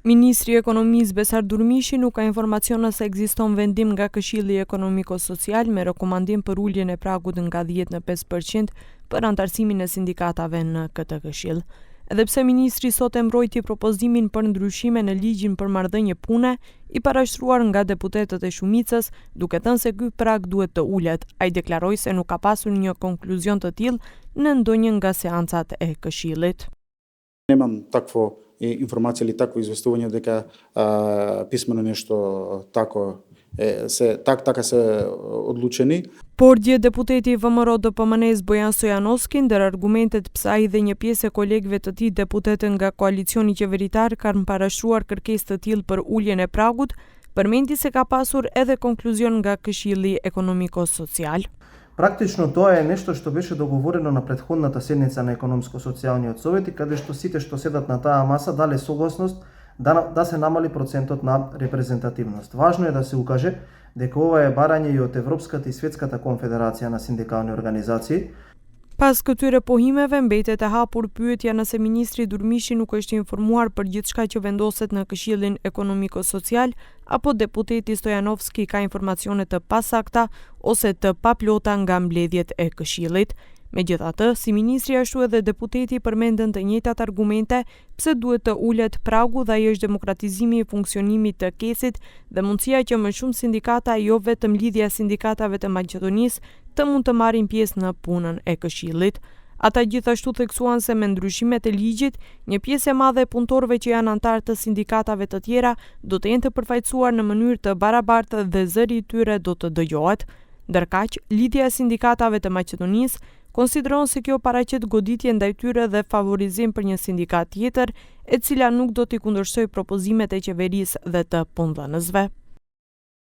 Ministri i Ekonomisë Besar Durmishi nuk ka informacione se ekziston vendim nga Këshilli Ekonomiko-Social me rekomandim për uljen e pragut nga 10 në 5% për antarësimin e sindikatave në këtë këshill. Edhe pse ministri sot e mbrojti propozimin për ndryshime në ligjin për marrëdhënie pune, i parashtruar nga deputetët e shumicës, duke thënë se ky prag duhet të ulet, ai deklaroi se nuk ka pasur një konkluzion të tillë në ndonjë nga seancat e këshillit. Nemam takvo informacije ili takvo izvestovanje дека pismeno nešto tako taka se odlučeni. Por dje deputeti i VMRO-DPMNE-s Bojan Stojanovski, ndër argumentet pse ai dhe një pjesë e kolegëve të tij deputetë nga koalicioni qeveritar kanë parashtruar kërkesë të tillë për uljen e pragut, përmendi se ka pasur edhe konkluzion nga Këshilli Ekonomiko-Social. Praktično to je nešto što беше договорено на предходната седница на Економско-социјалниот совет и каде што сите што седат на таа маса дале согласност да се намали процентот на репрезентативност. Важно е да се укаже дека ова е барање и од Европската и Светската конфедерација на синдикални организации. Pas këtyre pohimeve, mbetet e hapur pyetja nëse ministri Durmishi nuk është informuar për gjithçka që vendoset në Këshillin Ekonomiko-Social, apo deputeti Stojanovski ka informacione të pasakta ose të paplota nga mbledhjet e Këshillit. Megjithatë, si ministri ashtu edhe deputeti përmendën të njëjtat argumente pse duhet të ulet pragu dhe ai është demokratizimi i funksionimit të kesit dhe mundësia që më shumë sindikata, jo vetëm lidhja e sindikatave të Maqedonisë, të mund të marrin pjesë në punën e Këshillit. Ata gjithashtu theksuan se me ndryshimet e ligjit, një pjesë e madhe e punëtorëve që janë antarë të sindikatave të tjera do të jenë të përfaqësuar në mënyrë të barabartë dhe zëri i tyre do të dëgohet. Ndërkaq, lidhja e sindikatave të Maqedonisë konsideron se kjo paraqet goditje ndaj tyre dhe favorizim për një sindikat tjetër, e cila nuk do t'i kundërshtojë propozimet e qeverisë dhe të punëdhënësve.